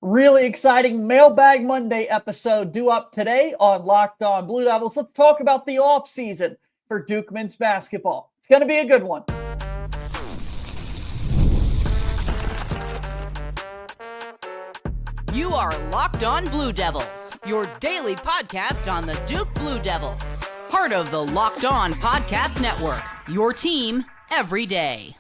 Really exciting Mailbag Monday episode due up today on Locked On Blue Devils. Let's talk about the offseason for Duke men's basketball. It's going to be a good one. You are Locked On Blue Devils, your daily podcast on the Duke Blue Devils. Part of the Locked On Podcast Network, your team every day.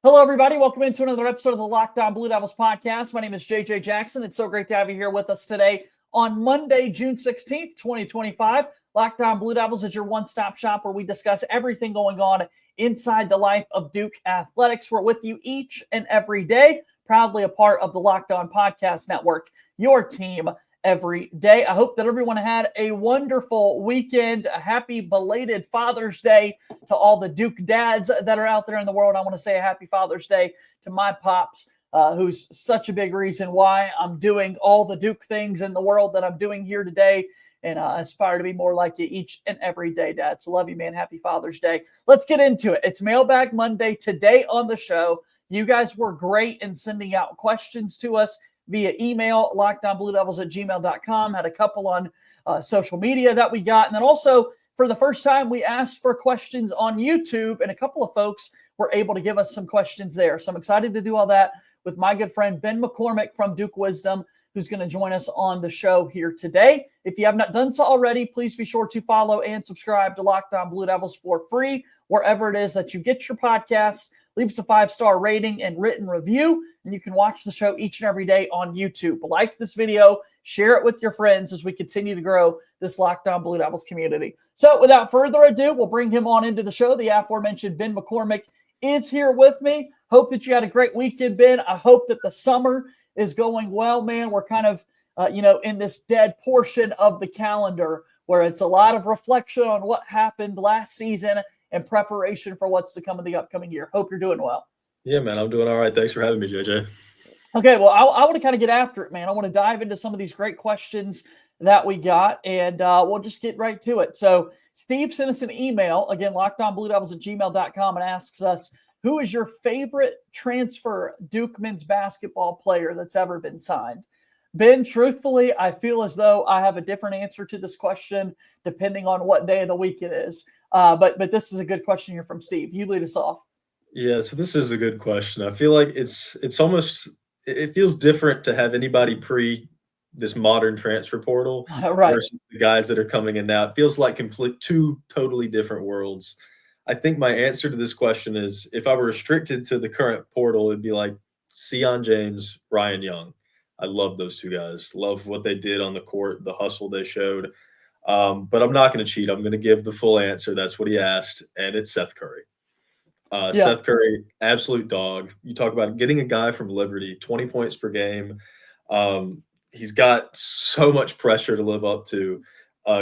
Hello, everybody. Welcome into another episode of the Locked On Blue Devils podcast. My name is JJ Jackson. It's so great to have you here with us today on Monday, June 16th, 2025. Locked On Blue Devils is your one-stop shop where we discuss everything going on inside the life of Duke athletics. We're with you each and every day, proudly a part of the Locked On Podcast Network, your team every day. I hope that everyone had a wonderful weekend. A happy belated Father's Day to all the Duke dads that are out there in the world. I want to say a happy Father's Day to my pops, who's such a big reason why I'm doing all the Duke things in the world that I'm doing here today. And I aspire to be more like you each and every day, Dad. So love you, man. Happy Father's Day. Let's get into it. It's Mailbag Monday today on the show. You guys were great in sending out questions to us via email, lockedonbluedevils@gmail.com. Had a couple on social media that we got. And then also, for the first time, we asked for questions on YouTube, and a couple of folks were able to give us some questions there. So I'm excited to do all that with my good friend Ben McCormick from Duke Wisdom, who's going to join us on the show here today. If you have not done so already, please be sure to follow and subscribe to Locked On Blue Devils for free, wherever it is that you get your podcasts. Leave us a 5-star rating and written review, and you can watch the show each and every day on YouTube. Like this video, share it with your friends as we continue to grow this Locked On Blue Devils community. So without further ado, we'll bring him on into the show. The aforementioned Ben McCormick is here with me. Hope that you had a great weekend, Ben. I hope that the summer is going well, man. We're kind of, in this dead portion of the calendar where it's a lot of reflection on what happened last season and preparation for what's to come in the upcoming year. Hope you're doing well. Yeah, man, I'm doing all right. Thanks for having me, JJ. Okay, well, I want to kind of get after it, man. I want to dive into some of these great questions that we got, and we'll just get right to it. So Steve sent us an email, again, lockedonbluedevils@gmail.com, and asks us, who is your favorite transfer Duke men's basketball player that's ever been signed? Ben, truthfully, I feel as though I have a different answer to this question depending on what day of the week it is. But this is a good question here from Steve. You lead us off. Yeah, so this is a good question. I feel like it's almost it feels different to have anybody pre this modern transfer portal Right. versus the guys that are coming in now. It feels like two totally different worlds. I think my answer to this question is, if I were restricted to the current portal, it'd be like Sion James, Ryan Young. I love those two guys. Love what they did on the court, the hustle they showed. But I'm not going to cheat. I'm going to give the full answer. That's what he asked, and it's Seth Curry. Seth Curry, absolute dog. You talk about getting a guy from Liberty, 20 points per game. He's got so much pressure to live up to.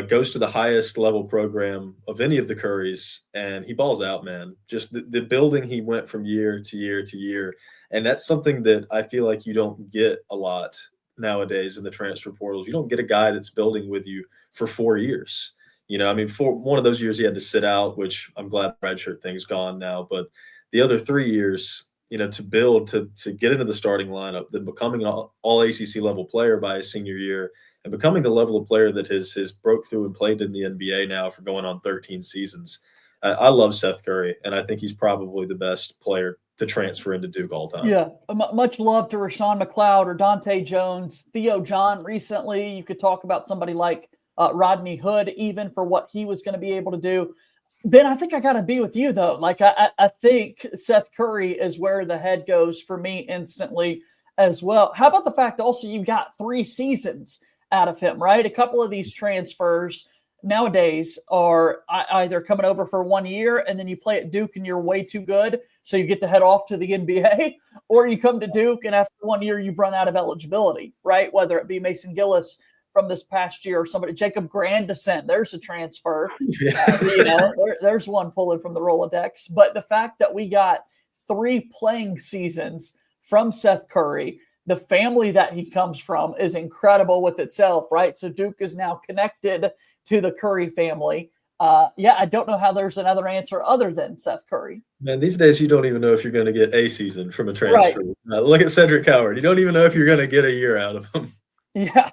Goes to the highest level program of any of the Currys, and he balls out, man. Just the building he went from year to year to year. And that's something that I feel like you don't get a lot nowadays in the transfer portals. You don't get a guy that's building with you for 4 years. For one of those years he had to sit out, which I'm glad the redshirt thing's gone now. But the other 3 years, to build, to get into the starting lineup, then becoming an all ACC level player by his senior year, and becoming the level of player that has broke through and played in the NBA now for going on 13 seasons. I love Seth Curry, and I think he's probably the best player to transfer into Duke all time. Yeah, much love to Rashawn McLeod or Dante Jones, Theo John recently. You could talk about somebody like Rodney Hood even for what he was going to be able to do. Ben, I think I got to be with you, though. Like, I think Seth Curry is where the head goes for me instantly as well. How about the fact also you got 3 seasons out of him, right? A couple of these transfers nowadays are either coming over for 1 year and then you play at Duke and you're way too good, so you get to head off to the NBA, or you come to Duke and after 1 year you've run out of eligibility, right? Whether it be Mason Gillis from this past year or somebody, Jacob Grandison, there's a transfer. There's one pulling from the Rolodex. But the fact that we got 3 playing seasons from Seth Curry, the family that he comes from is incredible with itself, right? So Duke is now connected to the Curry family. Yeah, I don't know how there's another answer other than Seth Curry. Man, these days you don't even know if you're going to get a season from a Right. transfer. Look at Cedric Howard. You don't even know if you're going to get a year out of him. Yeah,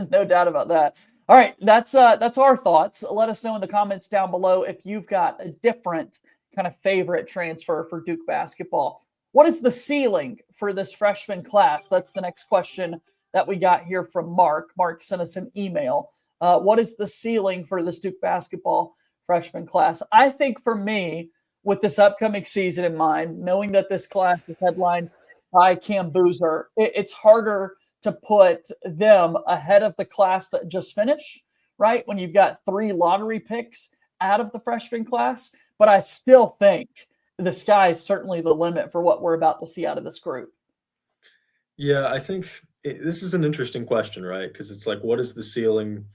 no doubt about that. All right, that's our thoughts. Let us know in the comments down below if you've got a different kind of favorite transfer for Duke basketball. What is the ceiling for this freshman class? That's the next question that we got here from Mark. Mark sent us an email. What is the ceiling for this Duke basketball freshman class? I think for me, with this upcoming season in mind, knowing that this class is headlined by Cam Boozer, it's harder to put them ahead of the class that just finished, right? When you've got 3 lottery picks out of the freshman class. But I still think the sky is certainly the limit for what we're about to see out of this group. Yeah, I think this is an interesting question, right? Because it's like, what is the ceiling?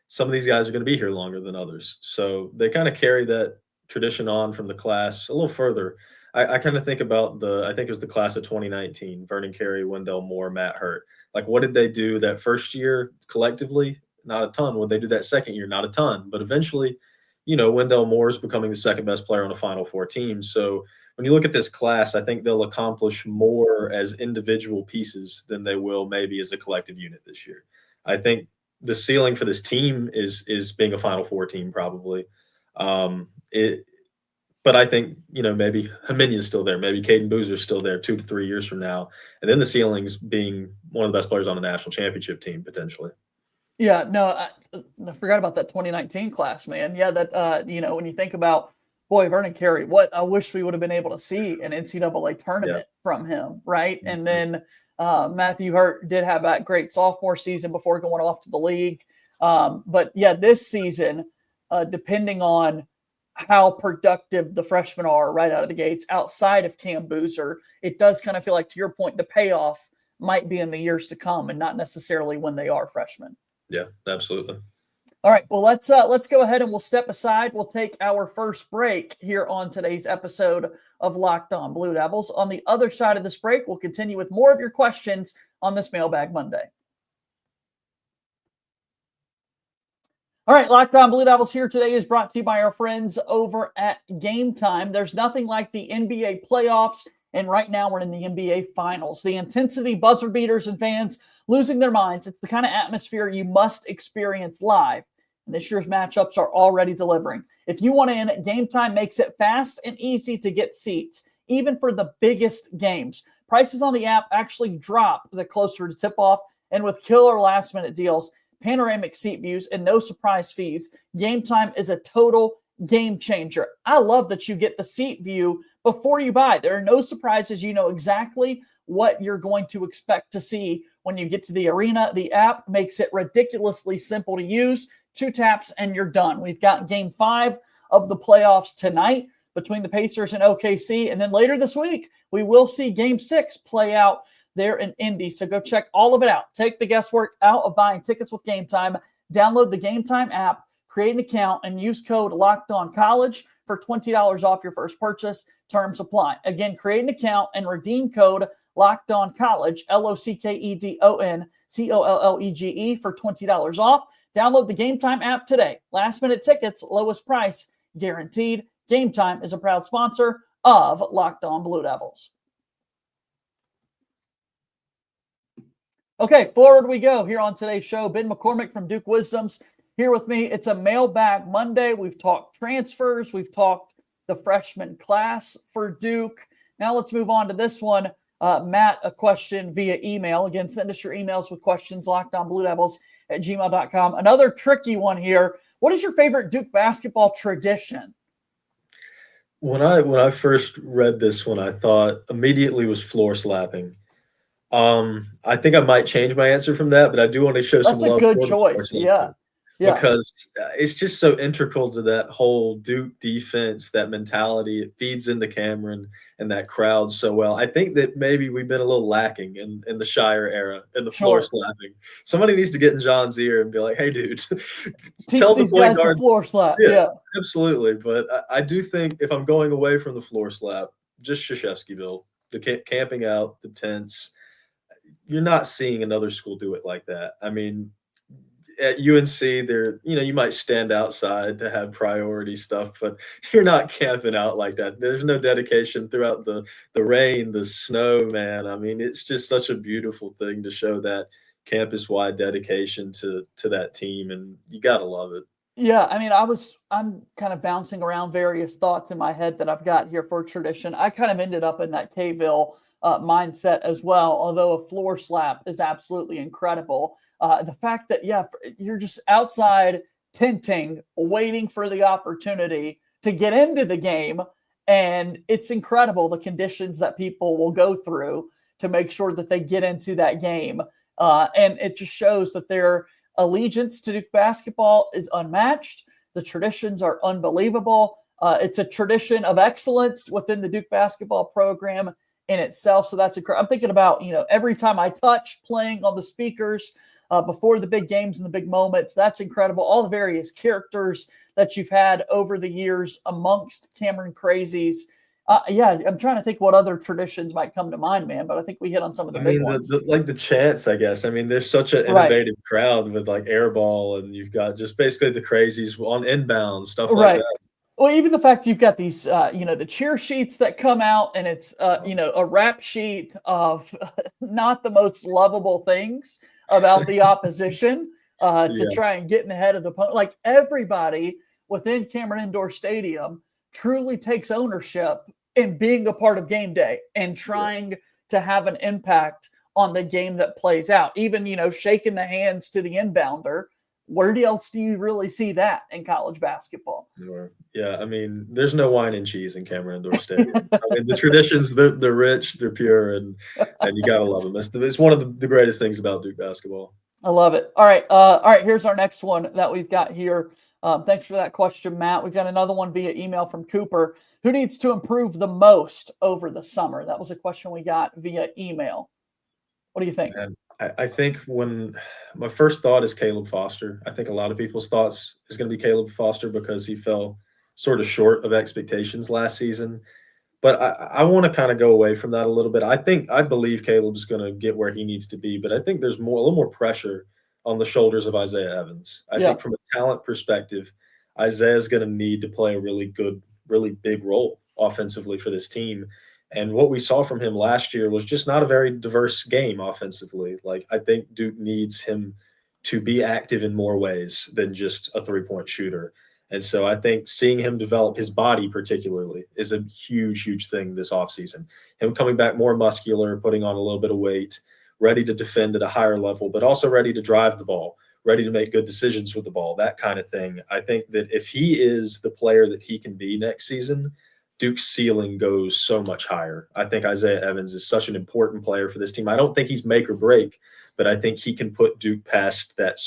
Some of these guys are going to be here longer than others. So they kind of carry that tradition on from the class a little further. I kind of think about I think it was the class of 2019, Vernon Carey, Wendell Moore, Matt Hurt. Like, what did they do that first year collectively? Not a ton. What did they do that second year? Not a ton. But eventually, Wendell Moore is becoming the second best player on a Final Four team. So when you look at this class, I think they'll accomplish more as individual pieces than they will maybe as a collective unit this year. I think the ceiling for this team is being a Final Four team probably. But I think, maybe Jimenez is still there. Maybe Caden Boozer's still there 2 to 3 years from now. And then the ceiling's being one of the best players on a national championship team, potentially. Yeah, no, I forgot about that 2019 class, man. Yeah, that, when you think about, boy, Vernon Carey, what I wish we would have been able to see an NCAA tournament from him, right? Mm-hmm. And then Matthew Hurt did have that great sophomore season before going off to the league. But, yeah, this season, depending on how productive the freshmen are right out of the gates outside of Cam Boozer, it does kind of feel like, to your point, the payoff might be in the years to come and not necessarily when they are freshmen. Yeah, absolutely. All right, well, let's go ahead and we'll step aside. We'll take our first break here on today's episode of Locked On Blue Devils. On the other side of this break, we'll continue with more of your questions on this Mailbag Monday. All right, Locked On Blue Devils here today is brought to you by our friends over at Game Time. There's nothing like the NBA playoffs, and right now we're in the NBA Finals. The intensity, buzzer beaters, and fans losing their minds. It's the kind of atmosphere you must experience live, and this year's matchups are already delivering. If you want in, Game Time makes it fast and easy to get seats, even for the biggest games. Prices on the app actually drop the closer to tip-off, and with killer last-minute deals, panoramic seat views, and no surprise fees, Game Time is a total game changer. I love that you get the seat view before you buy. There are no surprises. You know exactly what you're going to expect to see when you get to the arena. The app makes it ridiculously simple to use. 2 taps and you're done. We've got Game 5 of the playoffs tonight between the Pacers and OKC. And then later this week, we will see Game 6 play out there in Indy. So go check all of it out. Take the guesswork out of buying tickets with Game Time. Download the Game Time app, create an account, and use code LOCKEDONCollege for $20 off your first purchase. Terms apply. Again, create an account and redeem code LOCKEDONCollege, LOCKEDONCOLLEGE for $20 off. Download the Game Time app today. Last minute tickets, lowest price guaranteed. Game Time is a proud sponsor of Locked On Blue Devils. Okay, forward we go here on today's show. Ben McCormick from Duke Wisdoms here with me. It's a Mailbag Monday. We've talked transfers. We've talked the freshman class for Duke. Now let's move on to this one. Matt, a question via email. Again, send us your emails with questions, lockedonbluedevils@gmail.com. Another tricky one here. What is your favorite Duke basketball tradition? When I first read this one, I thought immediately was floor slapping. I think I might change my answer from that, but I do want to show some love. That's a good choice. Yeah. Because it's just so integral to that whole Duke defense, that mentality. It feeds into Cameron and that crowd so well. I think that maybe we've been a little lacking in the Scheyer era, in the floor slapping. Somebody needs to get in John's ear and be like, hey, dude, tell the point guard. Floor slap. Yeah, absolutely. But I do think if I'm going away from the floor slap, just Krzyzewskiville, the camping out, the tents, you're not seeing another school do it like that. I mean, at UNC, you might stand outside to have priority stuff, but you're not camping out like that. There's no dedication throughout the rain, the snow, man. I mean, it's just such a beautiful thing to show that campus-wide dedication to that team, and you gotta love it. Yeah, I mean, I'm kind of bouncing around various thoughts in my head that I've got here for tradition. I kind of ended up in that K-Ville mindset as well, although a floor slap is absolutely incredible. The fact that, yeah, you're just outside tenting, waiting for the opportunity to get into the game. And it's incredible the conditions that people will go through to make sure that they get into that game. And it just shows that their allegiance to Duke basketball is unmatched. The traditions are unbelievable. It's a tradition of excellence within the Duke basketball program in itself. So that's incredible. I'm thinking about, every time I touch playing on the speakers before the big games and the big moments, that's incredible. All the various characters that you've had over the years amongst Cameron Crazies. Yeah, I'm trying to think what other traditions might come to mind, man, but I think we hit on some of the big ones. The chants, I guess. I mean, there's such an innovative crowd with like airball, and you've got just basically the Crazies on inbound, stuff like that. Well, even the fact you've got these, the cheer sheets that come out, and it's, a rap sheet of not the most lovable things about the opposition to try and get in ahead of the opponent. Like everybody within Cameron Indoor Stadium truly takes ownership in being a part of game day and trying to have an impact on the game that plays out. Even, shaking the hands to the inbounder. Where else do you really see that in college basketball? Sure. Yeah, I mean, there's no wine and cheese in Cameron Indoor Stadium. I mean, the traditions, they're rich, they're pure, and you got to love them. It's one of the greatest things about Duke basketball. I love it. All right, here's our next one that we've got here. Thanks for that question, Matt. We've got another one via email from Cooper. Who needs to improve the most over the summer? That was a question we got via email. What do you think? And I think when my first thought is Caleb Foster. I think a lot of people's thoughts is going to be Caleb Foster because he fell sort of short of expectations last season. But I want to kind of go away from that a little bit. I believe Caleb's going to get where he needs to be, but I think there's a little more pressure on the shoulders of Isaiah Evans. I think from a talent perspective, Isaiah's going to need to play a really big role offensively for this team. And what we saw from him last year was just not a very diverse game offensively. Like, I think Duke needs him to be active in more ways than just a three-point shooter. And so I think seeing him develop his body particularly is a huge, huge thing this offseason. Him coming back more muscular, putting on a little bit of weight, ready to defend at a higher level, but also ready to drive the ball, ready to make good decisions with the ball, that kind of thing. I think that if he is the player that he can be next season, Duke's ceiling goes so much higher. I think Isaiah Evans is such an important player for this team. I don't think he's make or break, but I think he can put Duke past that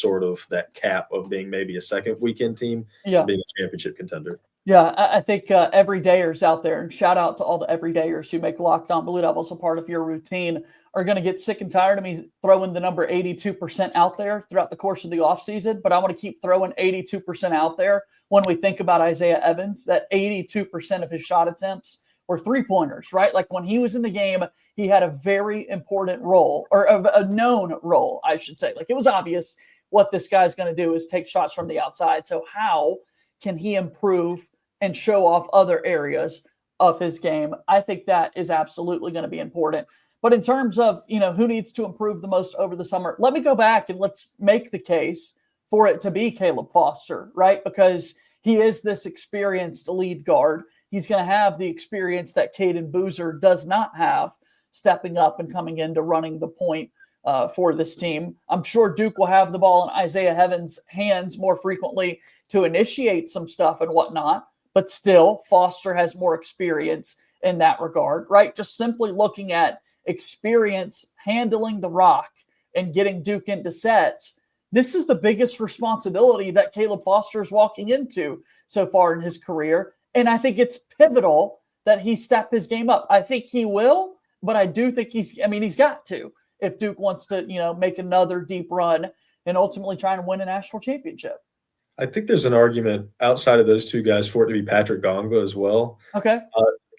cap of being maybe a second weekend team and being a championship contender. Yeah, I think everydayers out there, and shout out to all the everydayers who make Locked On Blue Devils a part of your routine, are going to get sick and tired of me throwing the number 82% out there throughout the course of the offseason, but I want to keep throwing 82% out there when we think about Isaiah Evans, that 82% of his shot attempts were three-pointers, right? Like when he was in the game, he had a very important role, or a known role, I should say. Like it was obvious what this guy's going to do is take shots from the outside. So how can he improve and show off other areas of his game? I think that is absolutely going to be important. But in terms of, who needs to improve the most over the summer, let me go back and let's make the case for it to be Caleb Foster, right? Because he is this experienced lead guard. He's going to have the experience that Caden Boozer does not have, stepping up and coming into running the point for this team. I'm sure Duke will have the ball in Isaiah Evans' hands more frequently to initiate some stuff and whatnot, but still Foster has more experience in that regard, right? Just simply looking at experience handling the rock and getting Duke into sets. This is the biggest responsibility that Caleb Foster is walking into so far in his career. And I think it's pivotal that he step his game up. I think he will, but I do think he's got to, if Duke wants to, make another deep run and ultimately try and win a national championship. I think there's an argument outside of those two guys for it to be Patrick Gongba as well. Okay.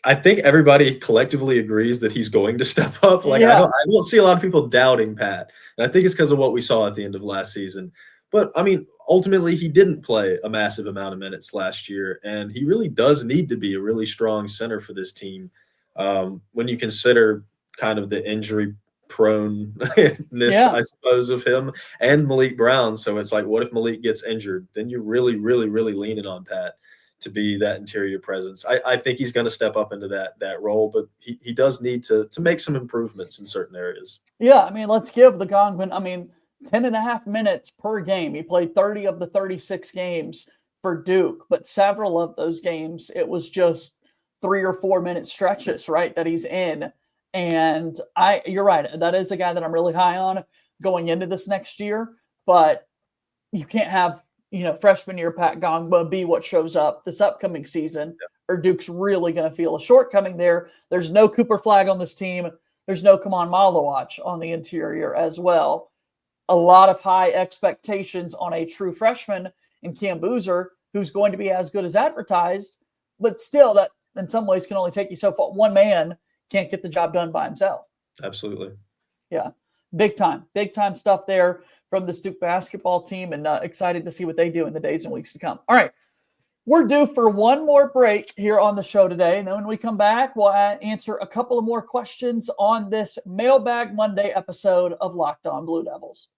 I think everybody collectively agrees that he's going to step up. I don't see a lot of people doubting Pat. And I think it's because of what we saw at the end of last season. But, I mean, ultimately, he didn't play a massive amount of minutes last year, and he really does need to be a really strong center for this team. When you consider kind of the injury proneness, Yeah. I suppose, of him and Malik Brown. So it's like, what if Malik gets injured? Then you're really, really, really leaning on Pat to be that interior presence. I think he's going to step up into that role, but he does need to make some improvements in certain areas. Yeah, I mean, let's give the Gongman, 10 and a half minutes per game. He played 30 of the 36 games for Duke, but several of those games, it was just 3 or 4 minute stretches, right, that he's in. And you're right. That is a guy that I'm really high on going into this next year, but you can't have, freshman year Pat Gongba be what shows up this upcoming season, or Duke's really going to feel a shortcoming there. There's no Cooper Flag on this team. There's no Kaman Malawach on the interior as well. A lot of high expectations on a true freshman in Cam Boozer, who's going to be as good as advertised, but still that in some ways can only take you so far. One man can't get the job done by himself. Absolutely. Yeah. Big time stuff there from this Duke basketball team, and excited to see what they do in the days and weeks to come. All right. We're due for one more break here on the show today. And then when we come back, we'll answer a couple of more questions on this Mailbag Monday episode of Locked On Blue Devils.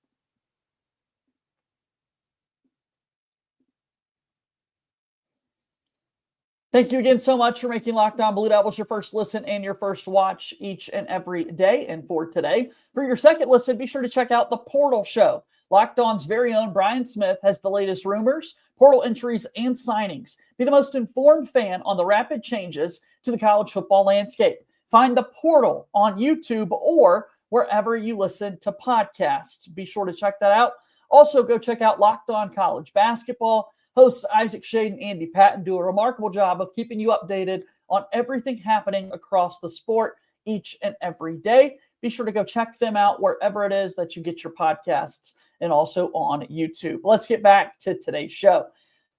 Thank you again so much for making Locked On Blue Devils your first listen and your first watch each and every day. And for today, for your second listen, be sure to check out The Portal Show. Locked On's very own Brian Smith has the latest rumors, portal entries, and signings. Be the most informed fan on the rapid changes to the college football landscape. Find The Portal on YouTube or wherever you listen to podcasts. Be sure to check that out. Also, go check out Locked On College Basketball. Hosts Isaac Shade and Andy Patton do a remarkable job of keeping you updated on everything happening across the sport each and every day. Be sure to go check them out wherever it is that you get your podcasts and also on YouTube. Let's get back to today's show.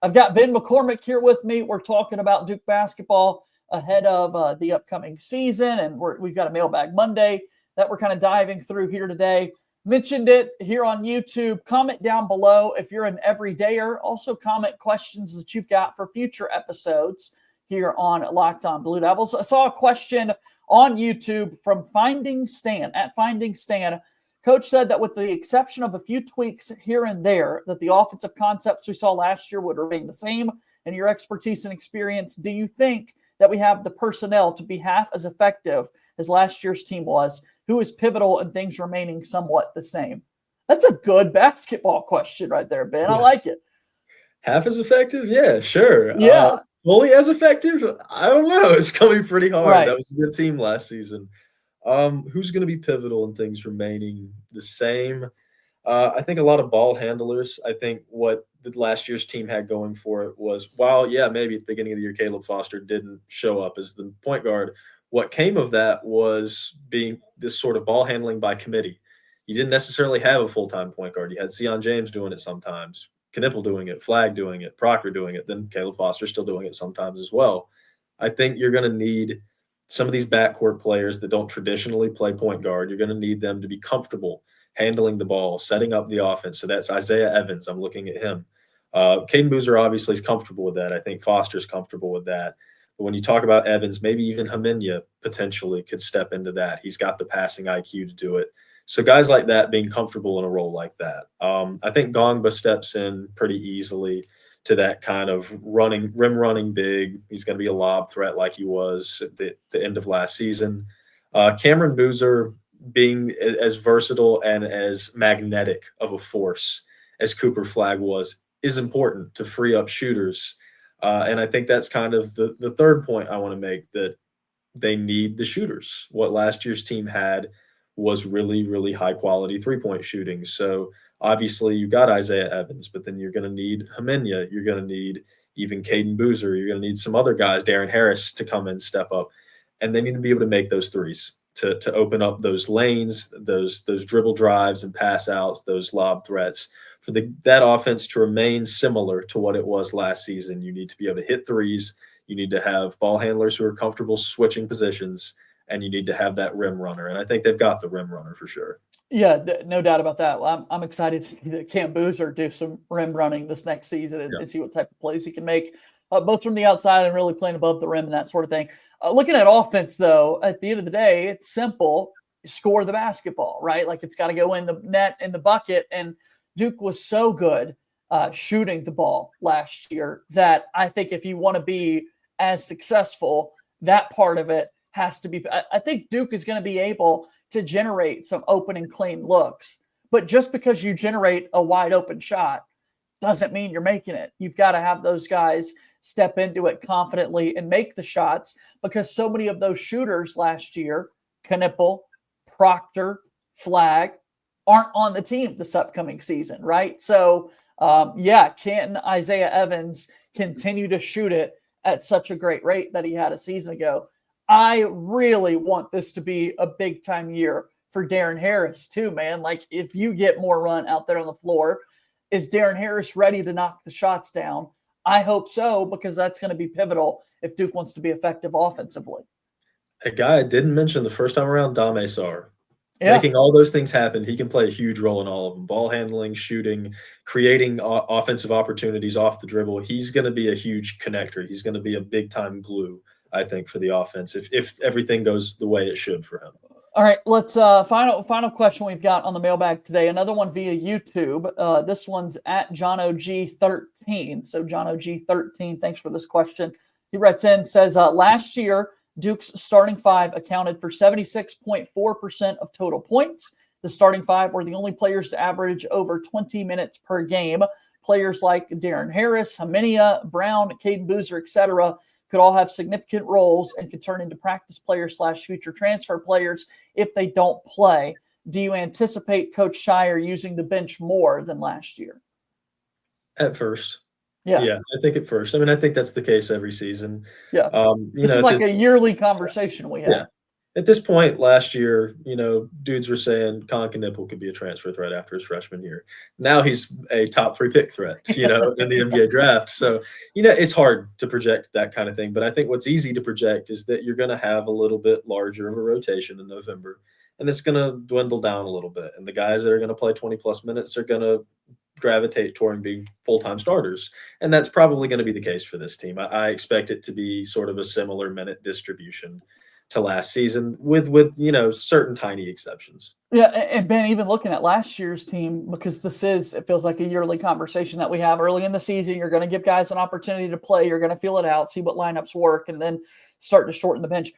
I've got Ben McCormick here with me. We're talking about Duke basketball ahead of the upcoming season, and we've got a Mailbag Monday that we're kind of diving through here today. Mentioned it here on YouTube. Comment down below if you're an everydayer. Also comment questions that you've got for future episodes here on Locked On Blue Devils. I saw a question on YouTube from Finding Stan, at Finding Stan. Coach said that with the exception of a few tweaks here and there, that the offensive concepts we saw last year would remain the same. In your expertise and experience, do you think that we have the personnel to be half as effective as last year's team was? Who is pivotal and things remaining somewhat the same? That's a good basketball question right there, Ben. I like it. Half as effective? Yeah, sure. Yeah. Fully as effective? I don't know. It's coming pretty hard. Right. That was a good team last season. Who's going to be pivotal and things remaining the same? I think a lot of ball handlers. I think what the last year's team had going for it was, while, maybe at the beginning of the year, Caleb Foster didn't show up as the point guard. What came of that was being this sort of ball handling by committee. You didn't necessarily have a full-time point guard. You had Sion James doing it sometimes, Knipple doing it, Flag doing it, Proctor doing it, then Caleb Foster still doing it sometimes as well. I think you're going to need some of these backcourt players that don't traditionally play point guard. You're going to need them to be comfortable handling the ball, setting up the offense. So that's Isaiah Evans. I'm looking at him. Caden Boozer obviously is comfortable with that. I think Foster's comfortable with that. But when you talk about Evans, maybe even Haminia potentially could step into that. He's got the passing IQ to do it. So guys like that being comfortable in a role like that. I think Gongba steps in pretty easily to that kind of rim running big. He's going to be a lob threat like he was at the end of last season. Cameron Boozer being as versatile and as magnetic of a force as Cooper Flag was is important to free up shooters. And I think that's kind of the third point I want to make, that they need the shooters. What last year's team had was really, really high-quality three-point shooting. So obviously you got Isaiah Evans, but then you're going to need Haminia. You're going to need even Caden Boozer. You're going to need some other guys, Darren Harris, to come and step up. And they need to be able to make those threes to open up those lanes, those dribble drives and pass outs, those lob threats. For that offense to remain similar to what it was last season, you need to be able to hit threes. You need to have ball handlers who are comfortable switching positions. and you need to have that rim runner. And I think they've got the rim runner for sure. Yeah, no doubt about that. Well, I'm excited to see that Cam Boozer do some rim running this next season and see what type of plays he can make, both from the outside and really playing above the rim and that sort of thing. Looking at offense, though, at the end of the day, it's simple. Score the basketball, right? Like it's got to go in the net, in the bucket. And Duke was so good shooting the ball last year that I think if you want to be as successful, that part of it has to be. I think Duke is going to be able to generate some open and clean looks. But just because you generate a wide open shot doesn't mean you're making it. You've got to have those guys step into it confidently and make the shots, because so many of those shooters last year, Knipple, Proctor, Flagg, aren't on the team this upcoming season, right? So, can Isaiah Evans continue to shoot it at such a great rate that he had a season ago? I really want this to be a big-time year for Darren Harris too, man. Like, if you get more run out there on the floor, is Darren Harris ready to knock the shots down? I hope so, because that's going to be pivotal if Duke wants to be effective offensively. A guy I didn't mention the first time around, Dame Sarr. Yeah. Making all those things happen, he can play a huge role in all of them. Ball handling, shooting, creating offensive opportunities off the dribble. He's going to be a huge connector. He's going to be a big-time glue, I think, for the offense if everything goes the way it should for him. All right, let's final question we've got on the mailbag today. Another one via YouTube. This one's at John OG13. So John OG13, thanks for this question. He writes in, says, last year, Duke's starting five accounted for 76.4% of total points. The starting five were the only players to average over 20 minutes per game. Players like Darren Harris, Haminia, Brown, Caden Boozer, etc., could all have significant roles and could turn into practice players / future transfer players if they don't play. Do you anticipate Coach Scheyer using the bench more than last year? At first. Yeah, I think at first. I mean, I think that's the case every season. Yeah. This is like a yearly conversation we have. Yeah. At this point last year, dudes were saying Colin Knipple could be a transfer threat after his freshman year. Now he's a top 3 pick threat, in the NBA draft. So, it's hard to project that kind of thing. But I think what's easy to project is that you're going to have a little bit larger of a rotation in November, and it's going to dwindle down a little bit. And the guys that are going to play 20-plus minutes are going to gravitate toward being full-time starters. And that's probably going to be the case for this team. I expect it to be sort of a similar minute distribution to last season with certain tiny exceptions. Yeah, and Ben, even looking at last year's team, because it feels like a yearly conversation that we have early in the season. You're going to give guys an opportunity to play. You're going to feel it out, see what lineups work, and then start to shorten the bench.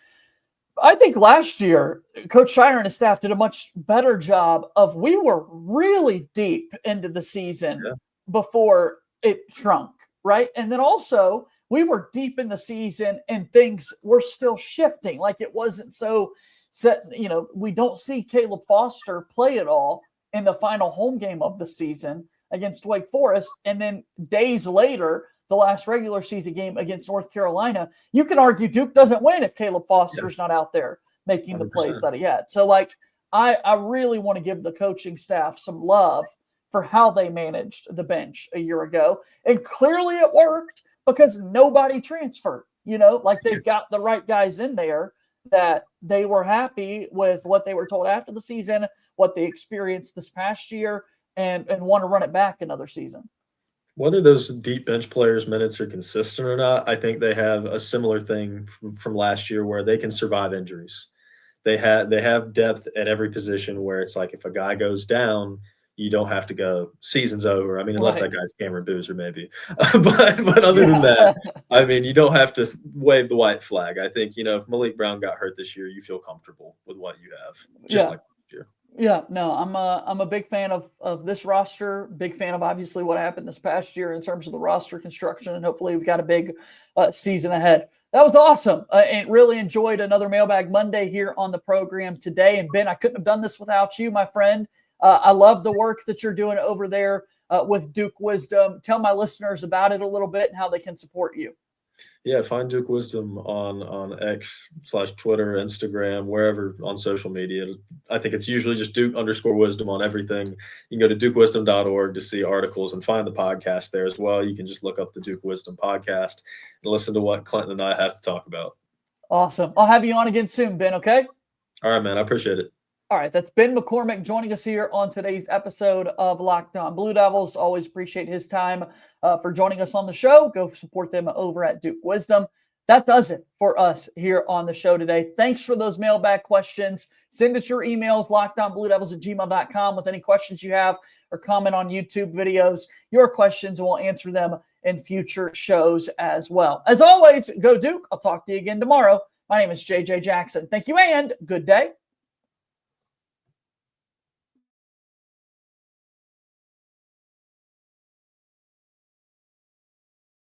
I think last year, Coach Scheyer and his staff did a much better job we were really deep into the season before it shrunk, right? And then also we were deep in the season and things were still shifting. Like it wasn't so set, we don't see Caleb Foster play at all in the final home game of the season against Wake Forest. And then days later, the last regular season game against North Carolina, you can argue Duke doesn't win if Caleb Foster's not out there making 100%. The plays that he had. So, I really want to give the coaching staff some love for how they managed the bench a year ago. And clearly it worked because nobody transferred. They've got the right guys in there that they were happy with what they were told after the season, what they experienced this past year, and want to run it back another season. Whether those deep bench players' minutes are consistent or not, I think they have a similar thing from last year where they can survive injuries. They have depth at every position where it's like if a guy goes down, you don't have to go, season's over. I mean, unless that guy's Cameron Boozer maybe. but other than that, I mean, you don't have to wave the white flag. I think, if Malik Brown got hurt this year, you feel comfortable with what you have, just like last year. Yeah, no, I'm a big fan of this roster, big fan of obviously what happened this past year in terms of the roster construction, and hopefully we've got a big season ahead. That was awesome, and really enjoyed another Mailbag Monday here on the program today. And Ben, I couldn't have done this without you, my friend. I love the work that you're doing over there with Duke Wisdom. Tell my listeners about it a little bit and how they can support you. Yeah, find Duke Wisdom on X/Twitter, Instagram, wherever on social media. I think it's usually just Duke_Wisdom on everything. You can go to dukewisdom.org to see articles and find the podcast there as well. You can just look up the Duke Wisdom podcast and listen to what Clinton and I have to talk about. Awesome. I'll have you on again soon, Ben, okay? All right, man. I appreciate it. All right, that's Ben McCormick joining us here on today's episode of Locked On Blue Devils. Always appreciate his time for joining us on the show. Go support them over at Duke Wisdom. That does it for us here on the show today. Thanks for those mailbag questions. Send us your emails, lockedonbluedevils@gmail.com, with any questions you have or comment on YouTube videos. Your questions, and we'll answer them in future shows as well. As always, go Duke. I'll talk to you again tomorrow. My name is JJ Jackson. Thank you and good day.